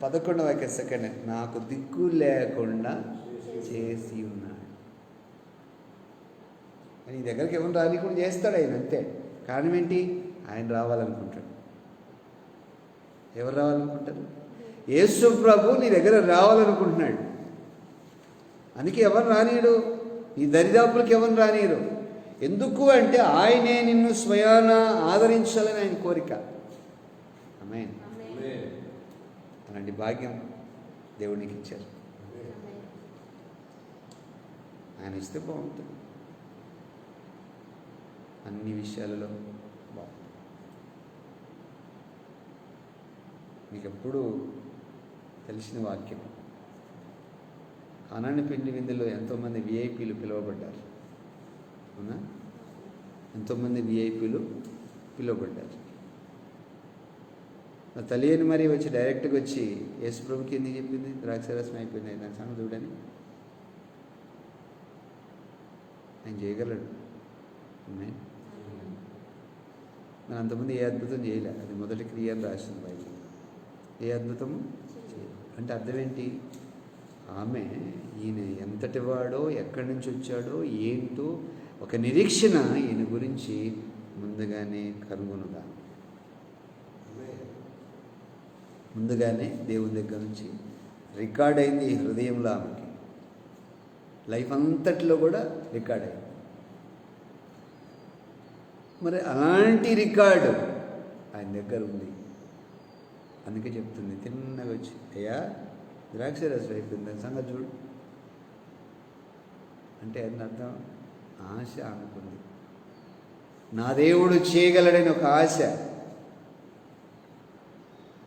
11వ వాక్యం సెకండ్ లైన్. నాకు దిక్కు లేకుండా చేసి ఉన్నాడు. నీ దగ్గరికి ఎవరు రానికుండా చేస్తాడు ఆయన, అంతే. కారణం ఏంటి? ఆయన రావాలనుకుంటాడు. ఎవరు రావాలనుకుంటారు? యేసు ప్రభు నీ దగ్గర రావాలనుకుంటున్నాడు. అందుకే ఎవరు రానీయడు, నీ దరిదాపులకు ఎవరు రానీయరు. ఎందుకు అంటే ఆయనే నిన్ను స్వయాన ఆదరించాలని ఆయన కోరిక. ఆమేన్. అలాంటి భాగ్యం దేవునికి ఇచ్చారు. ఆయన ఇస్తే బాగుంటుంది, అన్ని విషయాలలో బాగుంటుంది. మీకు ఎప్పుడు తెలిసిన వాక్యం, కానాని పెళ్లి విందులో ఎంతోమంది విఐపీలు పిలువబడ్డారు. అవునా? ఎంతోమంది విఐపీలు పిలువబడ్డారు. నా తల్లిని మరి వచ్చి డైరెక్ట్గా వచ్చి యేసు ప్రభుకి ఎందుకు చెప్పింది? ద్రాక్షరసం అయిపోయింది, దాని సంగతి చూడని. ఆయన చేయగలడు. మరి అంతమంది ఏ అద్భుతం చేయలే. అది మొదటి క్రియ అని రాసింది బైబిల్. ఏ అద్భుతము అంటే అర్థం ఏంటి? ఆమె ఈయన ఎంతటి వాడో, ఎక్కడి నుంచి వచ్చాడో, ఏంటో ఒక నిరీక్షణ ఈయన గురించి ముందుగానే కనుగొనుగా, ముందుగానే దేవుని దగ్గర నుంచి రికార్డ్ అయింది ఈ హృదయంలో. ఆమెకి లైఫ్ అంతట్లో కూడా రికార్డ్ అయింది. మరి అలాంటి రికార్డు ఆయన దగ్గర ఉంది. అందుకే చెప్తుంది, తిన్నగా వచ్చి, అయ్యా ద్రాక్షరసం అయిపోయింది, సంగతి చూడు అంటే అని అర్థం. ఆశ అనుకుంది, నా దేవుడు చేయగలడని ఒక ఆశ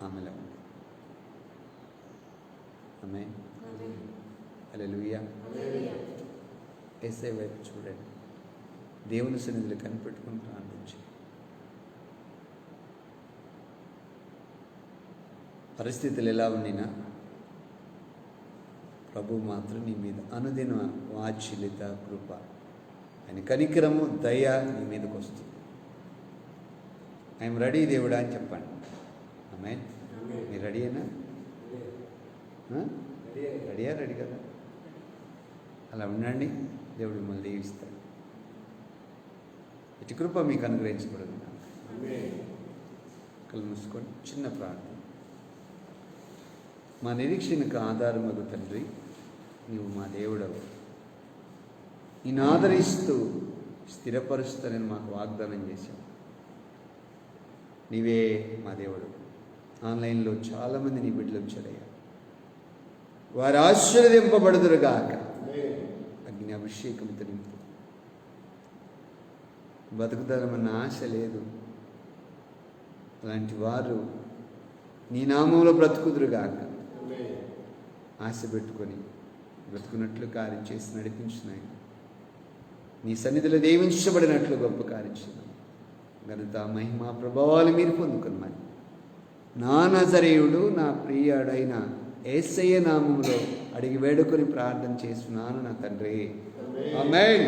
ఆమెలో ఉంది. ఆమె హల్లెలూయా. యేసయ్య వైపు చూడండి, దేవుని సన్నిధిలో కనిపెట్టుకుని ప్రార్థించి, పరిస్థితులు ఎలా ఉండినా ప్రభు మాత్రం నీ మీద అనుదిన వాత్సల్యత, కృప, ఆయన కనికరము, దయ నీ మీదకి వస్తుంది. ఐఎమ్ రెడీ దేవుడా అని చెప్పండి. ఆమేన్. మీరు రెడీయేనా? రెడీ కదా? అలా ఉండండి, దేవుడు మిమ్మల్ని దీవిస్తాడు. ఇటు కృప మీకు అనుగ్రహించబడదు. కళ్ళు మూసుకొని చిన్న ప్రార్థన. మా నిరీక్షణకు ఆధారమగు తండ్రి, నీవు మా దేవుడవు. నిన్ను ఆదరిస్తూ స్థిరపరుస్తానని మాకు వాగ్దానం చేశావు. నీవే మా దేవుడు. ఆన్లైన్లో చాలామంది నీ బిడ్డలు వచ్చారయ్యా, వారు ఆశీర్వదింపబడుదురుగాక. అగ్ని అభిషేకంతో నింపు. బతుకుతారమన్న ఆశ లేదు, అలాంటి వారు నీ నామంలో బ్రతుకుదురుగాక. ఆశ పెట్టుకొని బ్రతుకున్నట్లు కార్యం చేసి నడిపించినాయి. నీ సన్నిధిలో దీవించబడినట్లు గొప్ప కార్యం చేస్తున్నాం. ఘనత, మహిమ, ప్రభావాలు మీరు పొందుకున్నాయి. నా నజరేయుడు, నా ప్రియుడైన యేసయ్య నామములో అడిగి వేడుకొని ప్రార్థన చేస్తున్నాను నా తండ్రి. ఆమేన్.